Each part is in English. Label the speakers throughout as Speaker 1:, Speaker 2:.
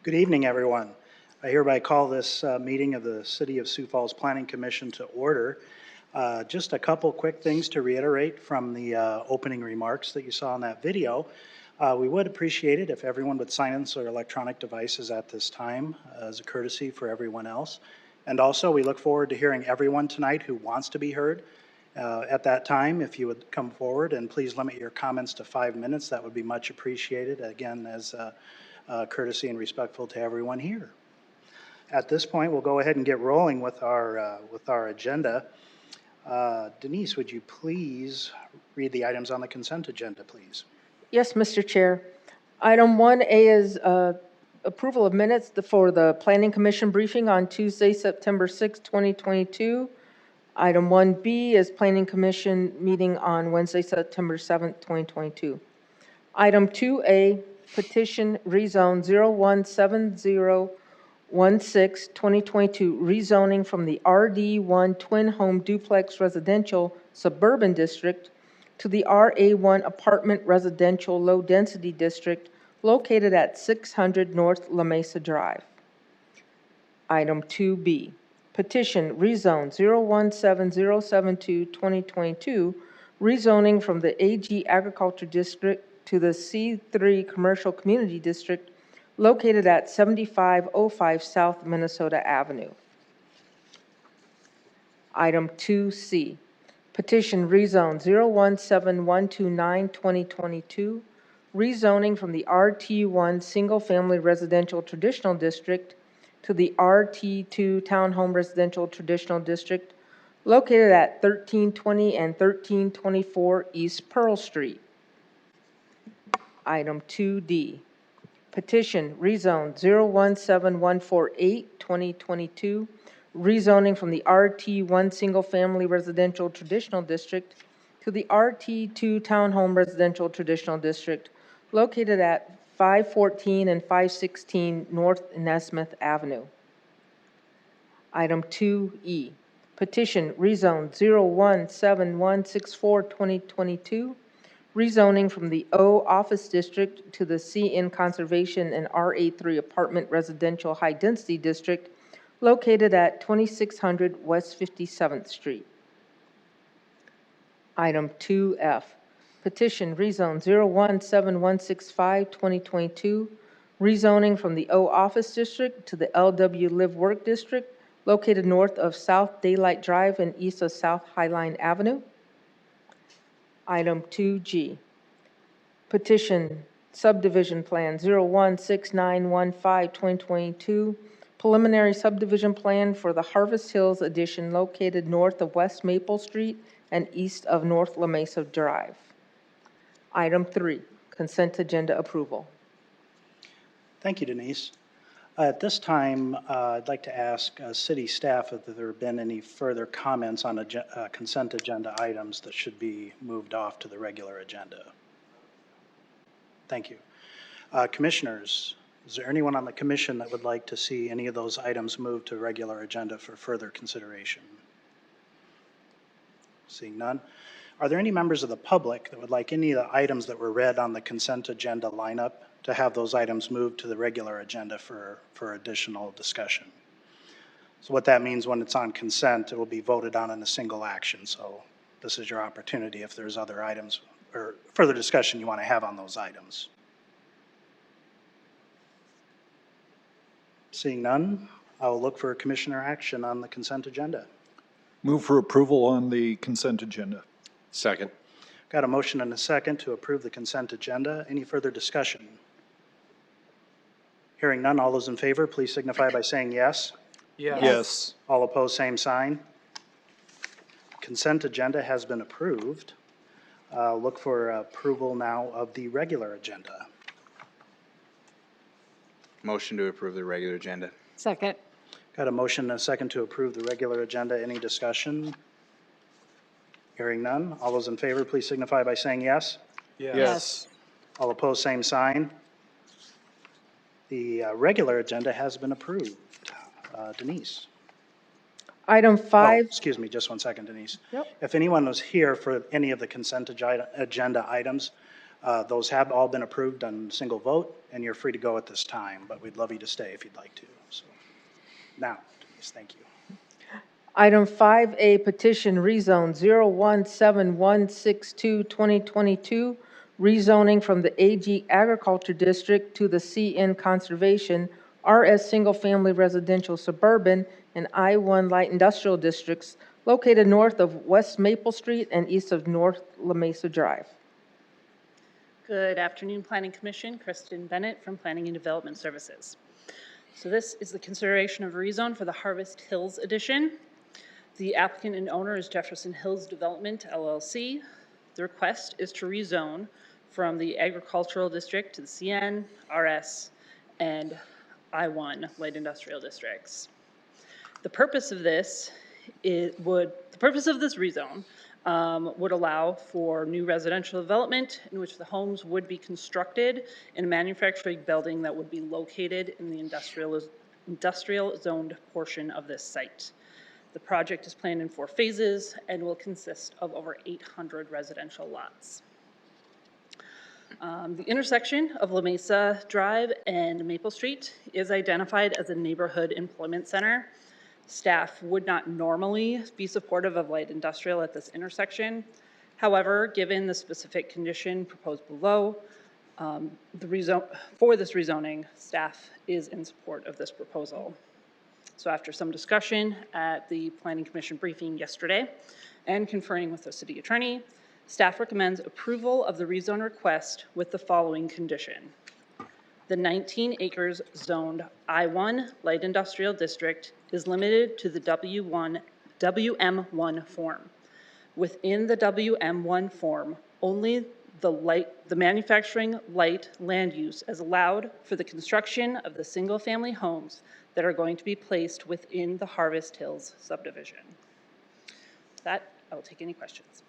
Speaker 1: Good evening, everyone. I hereby call this meeting of the City of Sioux Falls Planning Commission to order. Just a couple quick things to reiterate from the opening remarks that you saw in that video. We would appreciate it if everyone would silence their electronic devices at this time as a courtesy for everyone else. And also, we look forward to hearing everyone tonight who wants to be heard. At that time, if you would come forward, and please limit your comments to 5 minutes, that would be much appreciated, again, as courtesy and respectful to everyone here. At this point, we'll go ahead and get rolling with our agenda. Denise, would you please read the items on the consent agenda, please?
Speaker 2: Yes, Mr. Chair. Item 1A is approval of minutes for the Planning Commission briefing on Tuesday, September 6, 2022. Item 1B is Planning Commission meeting on Wednesday, September 7, 2022. Item 2A, Petition Rezone 017016-2022, rezoning from the RD1 Twin Home Duplex Residential Suburban District to the RA1 Apartment Residential Low Density District located at 600 North La Mesa Drive. Item 2B, Petition Rezone 017072-2022, rezoning from the AG Agriculture District to the C3 Commercial Community District located at 7505 South Minnesota Avenue. Item 2C, Petition Rezone 017129-2022, rezoning from the RT1 Single Family Residential Traditional District to the RT2 Townhome Residential Traditional District located at 1320 and 1324 East Pearl Street. Item 2D, Petition Rezone 017148-2022, rezoning from the RT1 Single Family Residential Traditional District to the RT2 Townhome Residential Traditional District located at 514 and 516 North Nesmith Avenue. Item 2E, Petition Rezone 017164-2022, rezoning from the O Office District to the CN Conservation and RA3 Apartment Residential High Density District located at 2600 West 57th Street. Item 2F, Petition Rezone 017165-2022, rezoning from the O Office District to the LW Live Work District located north of South Daylight Drive and east of South Highline Avenue. Item 2G, Petition Subdivision Plan 016915-2022, preliminary subdivision plan for the Harvest Hills addition located north of West Maple Street and east of North La Mesa Drive. Item 3, consent agenda approval.
Speaker 1: Thank you, Denise. At this time, I'd like to ask city staff if there have been any further comments on consent agenda items that should be moved off to the regular agenda. Thank you. Commissioners, is there anyone on the commission that would like to see any of those items moved to regular agenda for further consideration? Seeing none. Are there any members of the public that would like any of the items that were read on the consent agenda lineup to have those items moved to the regular agenda for additional discussion? So what that means, when it's on consent, it will be voted on in a single action. So this is your opportunity if there's other items or further discussion you want to have on those items. Seeing none, I will look for commissioner action on the consent agenda.
Speaker 3: Move for approval on the consent agenda.
Speaker 4: Second.
Speaker 1: Got a motion and a second to approve the consent agenda. Any further discussion? Hearing none, all those in favor, please signify by saying yes.
Speaker 3: Yes.
Speaker 1: All opposed, same sign. Consent agenda has been approved. Look for approval now of the regular agenda.
Speaker 4: Motion to approve the regular agenda.
Speaker 5: Second.
Speaker 1: Got a motion and a second to approve the regular agenda. Any discussion? Hearing none, all those in favor, please signify by saying yes.
Speaker 5: Yes.
Speaker 1: All opposed, same sign. The regular agenda has been approved. Denise.
Speaker 2: Item 5.
Speaker 1: Excuse me, just 1 second, Denise.
Speaker 2: Yep.
Speaker 1: If anyone was here for any of the consent agenda items, Those have all been approved on single vote, and you're free to go at this time, but we'd love you to stay if you'd like to. So now, Denise, thank you.
Speaker 2: Item 5A, Petition Rezone 017162-2022, rezoning from the AG Agriculture District to the CN Conservation, RS Single Family Residential Suburban, and I-1 Light Industrial Districts located north of West Maple Street and east of North La Mesa Drive.
Speaker 5: Good afternoon, Planning Commission. Kristen Bennett from Planning and Development Services. So this is the consideration of a rezone for the Harvest Hills Edition. The applicant and owner is Jefferson Hills Development, LLC. The request is to rezone from the Agricultural District to the CN, RS, and I-1 Light Industrial Districts. The purpose of this rezone would allow for new residential development in which the homes would be constructed in a manufacturing building that would be located in the industrial zoned portion of this site. The project is planned in 4 phases and will consist of over 800 residential lots. The intersection of La Mesa Drive and Maple Street is identified as a neighborhood employment center. Staff would not normally be supportive of light industrial at this intersection. However, given the specific condition proposed below, for this rezoning, staff is in support of this proposal. So after some discussion at the Planning Commission briefing yesterday and conferring with the city attorney, staff recommends approval of the rezone request with the following condition. The 19 acres zoned I-1 Light Industrial District is limited to the WM1 form. Within the WM1 form, only the manufacturing light land use is allowed for the construction of the single-family homes that are going to be placed within the Harvest Hills subdivision. With that, I will take any questions.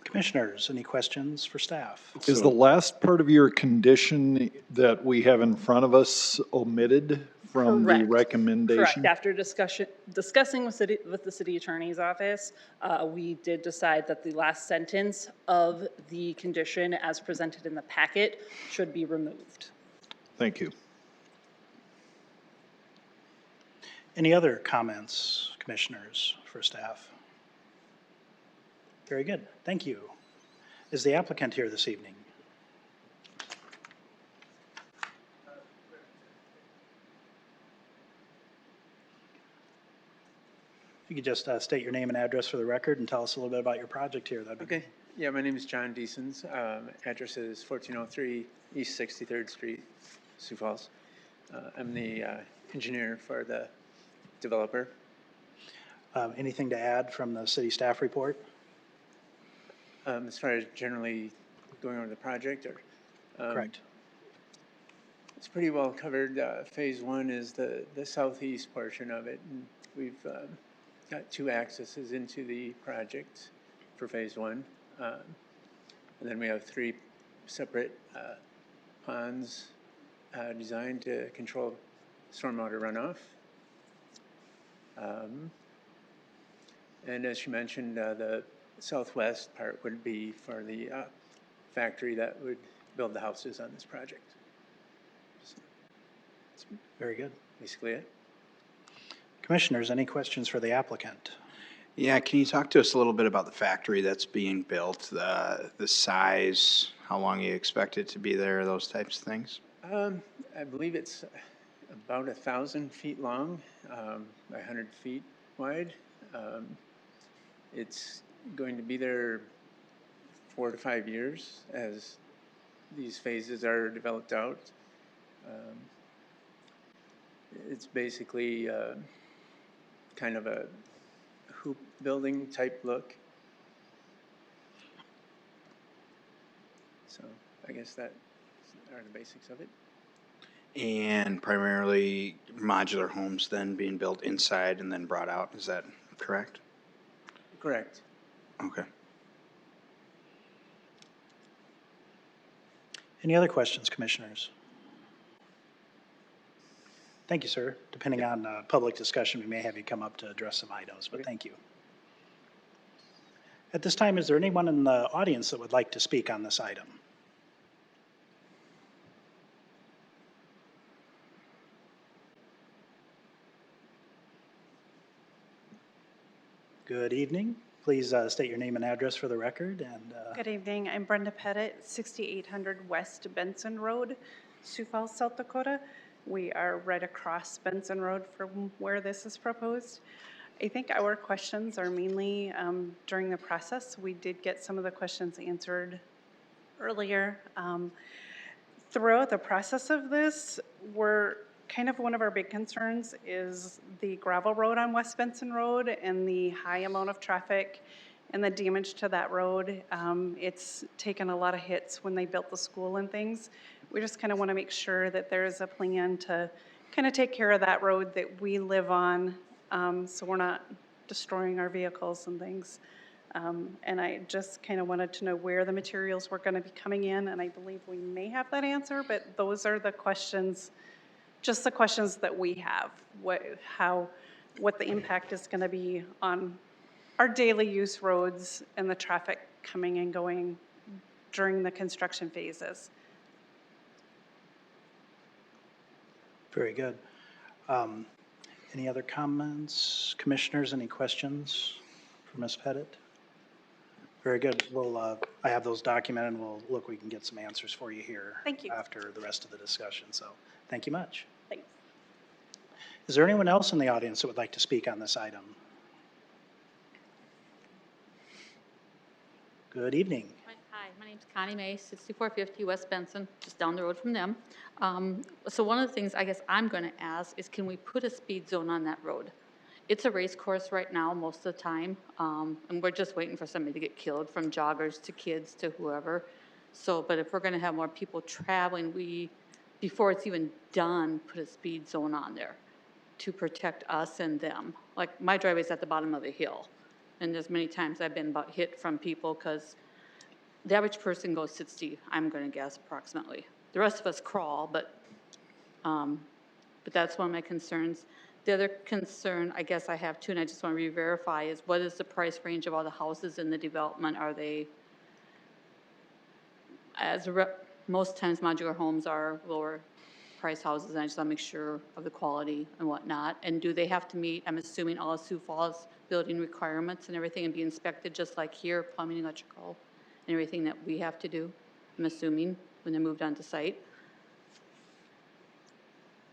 Speaker 1: Commissioners, any questions for staff?
Speaker 3: Is the last part of your condition that we have in front of us omitted from the
Speaker 5: Correct.
Speaker 3: recommendation?
Speaker 5: Correct. After discussing with the city attorney's office, we did decide that the last sentence of the condition as presented in the packet should be removed.
Speaker 3: Thank you.
Speaker 1: Any other comments, commissioners, for staff? Very good, thank you. Is the applicant here this evening? If you could just state your name and address for the record and tell us a little bit about your project here, that'd be
Speaker 6: Okay. Yeah, my name is John Deasons. Address is 1403 East 63rd Street, Sioux Falls. I'm the engineer for the developer.
Speaker 1: Anything to add from the city staff report?
Speaker 6: As far as generally going over the project, or
Speaker 1: Correct.
Speaker 6: it's pretty well covered. Phase 1 is the southeast portion of it. And we've got 2 accesses into the project for phase 1. And then we have 3 separate ponds designed to control stormwater runoff. And as you mentioned, the southwest part would be for the factory that would build the houses on this project. So that's
Speaker 1: Very good.
Speaker 6: basically it.
Speaker 1: Commissioners, any questions for the applicant?
Speaker 4: Yeah, can you talk to us a little bit about the factory that's being built, the size, how long you expect it to be there, those types of things?
Speaker 6: I believe it's about 1,000 feet long, 100 feet wide. It's going to be there 4 to 5 years as these phases are developed out. It's basically kind of a hoop building type look. So I guess that are the basics of it.
Speaker 4: And primarily modular homes then being built inside and then brought out, is that correct?
Speaker 6: Correct.
Speaker 4: Okay.
Speaker 1: Any other questions, commissioners? Thank you, sir. Depending on public discussion, we may have you come up to address some items, but thank you. At this time, is there anyone in the audience that would like to speak on this item? Good evening. Please state your name and address for the record. And
Speaker 7: Good evening. I'm Brenda Pettit, 6800 West Benson Road, Sioux Falls, South Dakota. We are right across Benson Road from where this is proposed. I think our questions are mainly during the process. We did get some of the questions answered earlier. Throughout the process of this, one of our big concerns is the gravel road on West Benson Road and the high amount of traffic and the damage to that road. It's taken a lot of hits when they built the school and things. We just kind of want to make sure that there's a plan to kind of take care of that road that we live on, so we're not destroying our vehicles and things. And I just kind of wanted to know where the materials were going to be coming in, and I believe we may have that answer, but those are the questions, just the questions that we have. What the impact is going to be on our daily use roads and the traffic coming and going during the construction phases.
Speaker 1: very good. Any other comments? Commissioners, any questions for Ms. Pettit? Very good. I have those documented, and we can get some answers for you here.
Speaker 7: Thank you.
Speaker 1: After the rest of the discussion, so thank you much.
Speaker 7: Thanks.
Speaker 1: Is there anyone else in the audience that would like to speak on this item? Good evening.
Speaker 8: Hi, my name's Connie Mace, 6450 West Benson, just down the road from them. So one of the things I guess I'm going to ask is, can we put a speed zone on that road? It's a race course right now most of the time, and we're just waiting for somebody to get killed, from joggers to kids to whoever. So, but if we're going to have more people traveling, before it's even done, put a speed zone on there to protect us and them. Like, my driveway's at the bottom of a hill, and there's many times I've been about hit from people because the average person goes 60, I'm going to guess, approximately. The rest of us crawl, but that's one of my concerns. The other concern I guess I have too, and I just want to re-verify, is what is the price range of all the houses in the development? Are they, most times modular homes are lower price houses, and I just want to make sure of the quality and whatnot. And do they have to meet, I'm assuming, all of Sioux Falls building requirements and everything, and be inspected just like here, plumbing, electrical, and everything that we have to do, I'm assuming, when they're moved onto site?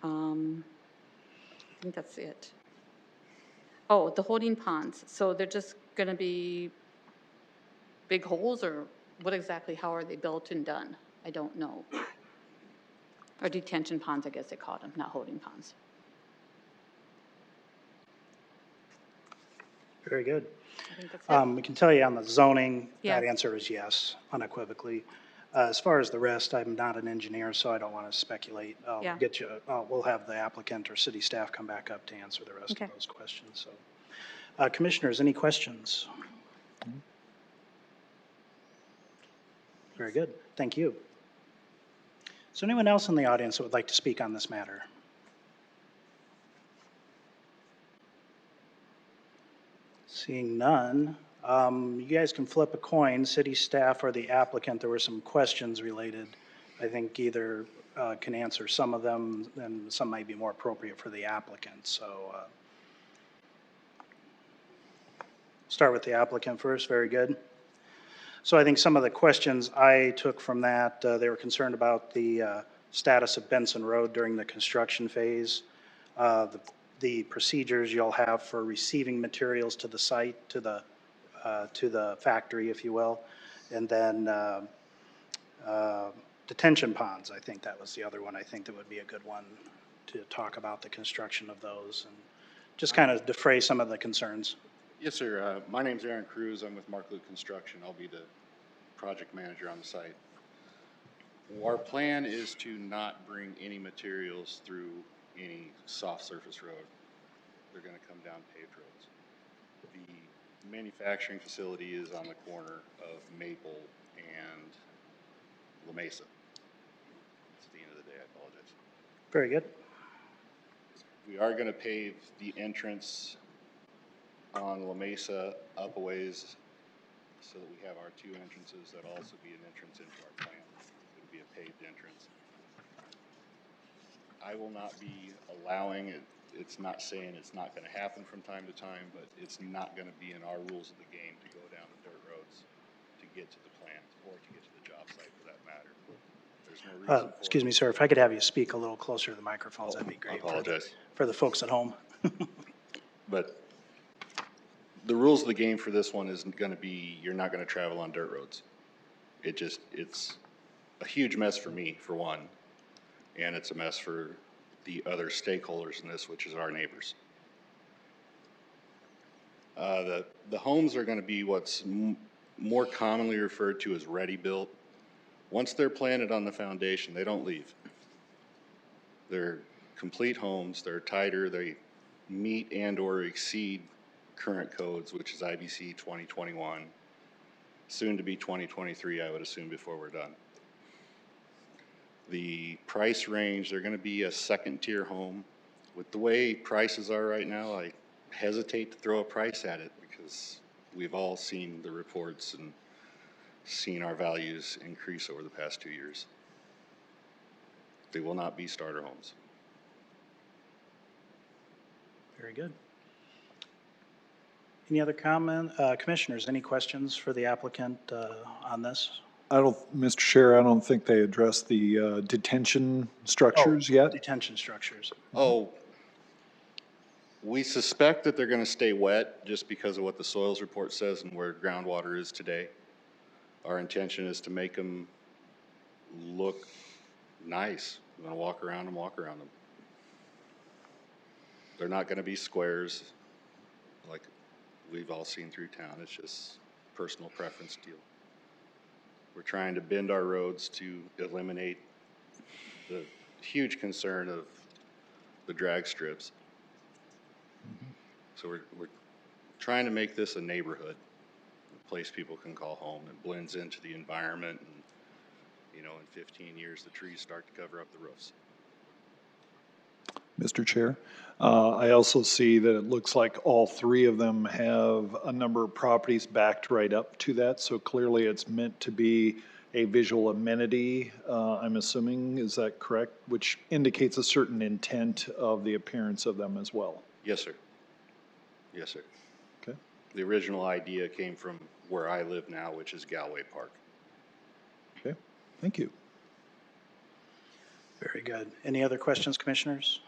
Speaker 8: I think that's it. Oh, the holding ponds. So they're just going to be big holes, or what exactly, how are they built and done? I don't know. Or detention ponds, I guess they call them, not holding ponds.
Speaker 1: Very good.
Speaker 8: I think that's it.
Speaker 1: We can tell you on the zoning, that
Speaker 8: Yeah.
Speaker 1: answer is yes, unequivocally. As far as the rest, I'm not an engineer, so I don't want to speculate. I'll
Speaker 8: Yeah.
Speaker 1: get you, we'll have the applicant or city staff come back up to answer the rest
Speaker 8: Okay.
Speaker 1: of those questions. So, commissioners, any questions? Very good. Thank you. Is there anyone else in the audience that would like to speak on this matter? Seeing none, you guys can flip a coin, city staff or the applicant. There were some questions related. I think either can answer some of them, and some might be more appropriate for the applicant. So start with the applicant first. Very good. So I think some of the questions I took from that, they were concerned about the status of Benson Road during the construction phase, the procedures you'll have for receiving materials to the site, to the factory, if you will, and then detention ponds. I think that was the other one. I think that would be a good one to talk about the construction of those and just kind of defray some of the concerns.
Speaker 9: Yes, sir. My name's Aaron Cruz. I'm with Mark Luke Construction. I'll be the project manager on the site. Our plan is to not bring any materials through any soft surface road. They're going to come down paved roads. The manufacturing facility is on the corner of Maple and La Mesa. It's the end of the day. I apologize.
Speaker 1: Very good.
Speaker 9: We are going to pave the entrance on La Mesa up a ways so that we have our two entrances. That'll also be an entrance into our plant. It'll be a paved entrance. I will not be allowing it. It's not saying it's not going to happen from time to time, but it's not going to be in our rules of the game to go down the dirt roads to get to the plant or to get to the job site for that matter. There's no reason for
Speaker 1: Excuse me, sir, if I could have you speak a little closer to the microphones, that'd be
Speaker 9: I
Speaker 1: great.
Speaker 9: apologize.
Speaker 1: For the folks at home.
Speaker 9: But the rules of the game for this one is going to be, you're not going to travel on dirt roads. It's a huge mess for me, for one, and it's a mess for the other stakeholders in this, which is our neighbors. The homes are going to be what's more commonly referred to as ready-built. Once they're planted on the foundation, they don't leave. They're complete homes. They're tighter. They meet and or exceed current codes, which is IBC 2021, soon to be 2023, I would assume, before we're done. The price range, they're going to be a second-tier home. With the way prices are right now, I hesitate to throw a price at it because we've all seen the reports and seen our values increase over the past 2 years. They will not be starter homes.
Speaker 1: Very good. Any other commissioners, any questions for the applicant on this?
Speaker 3: Mr. Chair, I don't think they addressed the detention structures yet.
Speaker 1: Detention structures.
Speaker 9: Oh, we suspect that they're going to stay wet just because of what the soils report says and where groundwater is today. Our intention is to make them look nice. We're going to walk around them. They're not going to be squares like we've all seen through town. It's just personal preference deal. We're trying to bend our roads to eliminate the huge concern of the drag strips. So we're trying to make this a neighborhood, a place people can call home. It blends into the environment, and you know, in 15 years the trees start to cover up the roofs.
Speaker 3: Mr. Chair, I also see that it looks like all three of them have a number of properties backed right up to that, so clearly it's meant to be a visual amenity, I'm assuming, is that correct? Which indicates a certain intent of the appearance of them as well.
Speaker 9: Yes, sir. Yes, sir.
Speaker 3: Okay.
Speaker 9: The original idea came from where I live now, which is Galway Park.
Speaker 3: Okay, thank you.
Speaker 1: Very good. Any other questions, commissioners?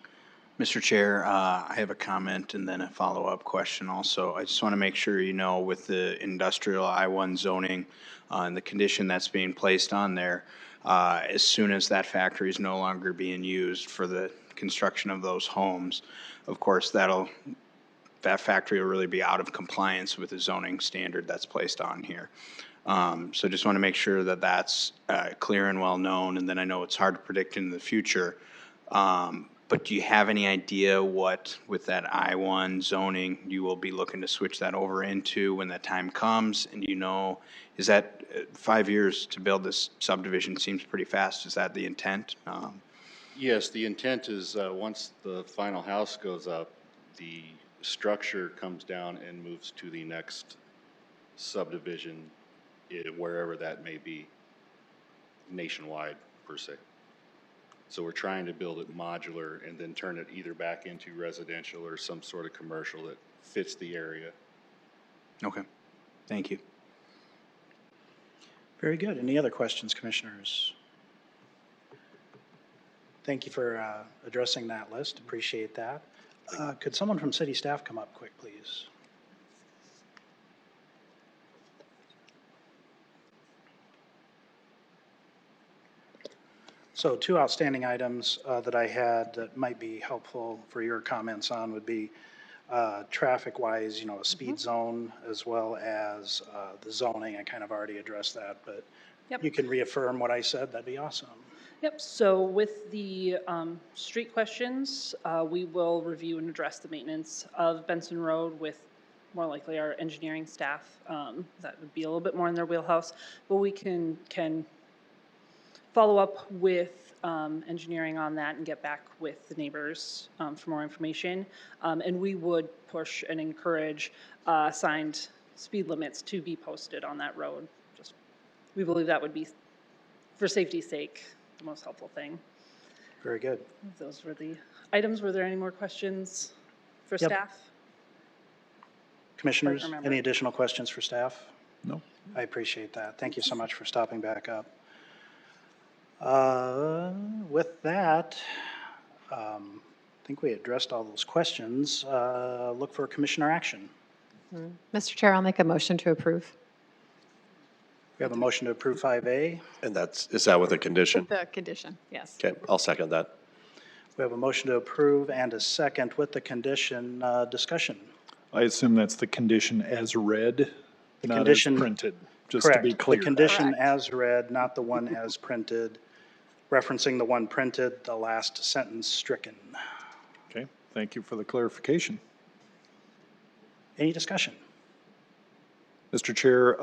Speaker 4: Mr. Chair, I have a comment and then a follow-up question also. I just want to make sure you know with the industrial I-1 zoning and the condition that's being placed on there, as soon as that factory is no longer being used for the construction of those homes, of course, that factory will really be out of compliance with the zoning standard that's placed on here. So just want to make sure that that's clear and well known, and then I know it's hard to predict in the future. But do you have any idea what, with that I-1 zoning, you will be looking to switch that over into when that time comes? And you know, is that 5 years to build this subdivision seems pretty fast. Is that the intent?
Speaker 9: Yes, the intent is once the final house goes up, the structure comes down and moves to the next subdivision, wherever that may be, nationwide per se. So we're trying to build it modular and then turn it either back into residential or some sort of commercial that fits the area.
Speaker 4: Okay, thank you.
Speaker 1: Very good. Any other questions, commissioners? Thank you for addressing that list. Appreciate that. Could someone from city staff come up quick, please? So two outstanding items that I had that might be helpful for your comments on would be traffic-wise, you know, a speed zone as well as the zoning. I kind of already addressed that, but you can reaffirm what I said. That'd be awesome.
Speaker 5: Yep, so with the street questions, we will review and address the maintenance of Benson Road with more likely our engineering staff. That would be a little bit more in their wheelhouse, but we can follow up with engineering on that and get back with the neighbors for more information. And we would push and encourage signed speed limits to be posted on that road. Just, we believe that would be, for safety's sake, the most helpful thing.
Speaker 1: Very good.
Speaker 5: Those were the items. Were there any more questions for
Speaker 1: Yep.
Speaker 5: staff?
Speaker 1: Commissioners,
Speaker 5: remember.
Speaker 1: any additional questions for staff?
Speaker 3: No.
Speaker 1: I appreciate that. Thank you so much for stopping back up. With that, I think we addressed all those questions. Look for commissioner action.
Speaker 10: Mr. Chair, I'll make a motion to approve.
Speaker 1: We have a motion to approve 5A.
Speaker 11: And is that with a condition?
Speaker 10: The condition, yes.
Speaker 11: Okay, I'll second that.
Speaker 1: We have a motion to approve and a second with the condition. Discussion.
Speaker 3: I assume that's the condition as read, not as
Speaker 1: condition-
Speaker 3: printed, just to be
Speaker 1: Correct.
Speaker 3: clear.
Speaker 1: The condition
Speaker 10: Correct.
Speaker 1: as read, not the one as printed, referencing the one printed, the last sentence stricken.
Speaker 3: Okay, thank you for the clarification.
Speaker 1: Any discussion?
Speaker 3: Mr. Chair,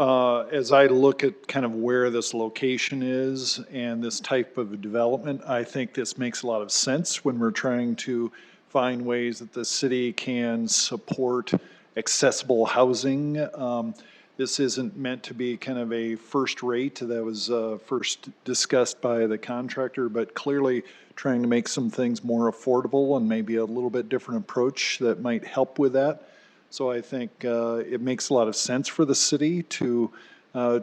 Speaker 3: as I look at kind of where this location is and this type of development, I think this makes a lot of sense when we're trying to find ways that the city can support accessible housing. This isn't meant to be kind of a first rate that was first discussed by the contractor, but clearly trying to make some things more affordable and maybe a little bit different approach that might help with that. So I think it makes a lot of sense for the city to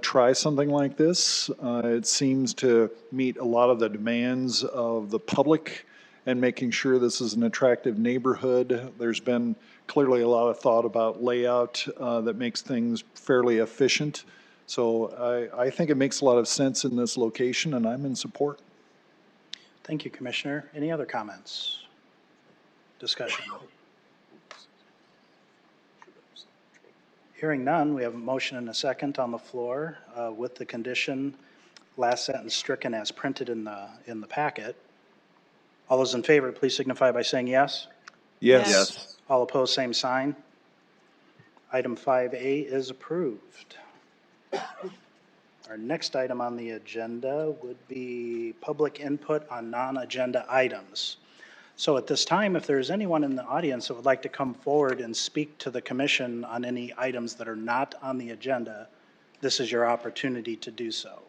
Speaker 3: try something like this. It seems to meet a lot of the demands of the public and making sure this is an attractive neighborhood. There's been clearly a lot of thought about layout that makes things fairly efficient. So I think it makes a lot of sense in this location, and I'm in support.
Speaker 1: Thank you, Commissioner. Any other comments? Discussion? Hearing none, we have a motion and a second on the floor with the condition, last sentence stricken as printed in the packet. All those in favor, please signify by saying yes.
Speaker 3: Yes.
Speaker 1: All opposed, same sign. Item 5A is approved. Our next item on the agenda would be public input on non-agenda items. So at this time, if there's anyone in the audience that would like to come forward and speak to the commission on any items that are not on the agenda, this is your opportunity to do so.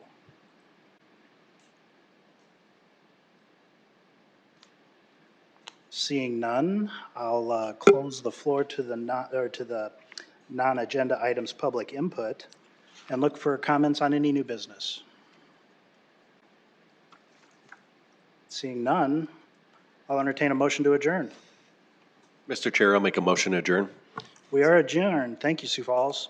Speaker 1: Seeing none, I'll close the floor to the non-agenda items public input and look for comments on any new business. Seeing none, I'll entertain a motion to adjourn.
Speaker 11: Mr. Chair, I'll make a motion to adjourn.
Speaker 1: We are adjourned. Thank you, Sioux Falls.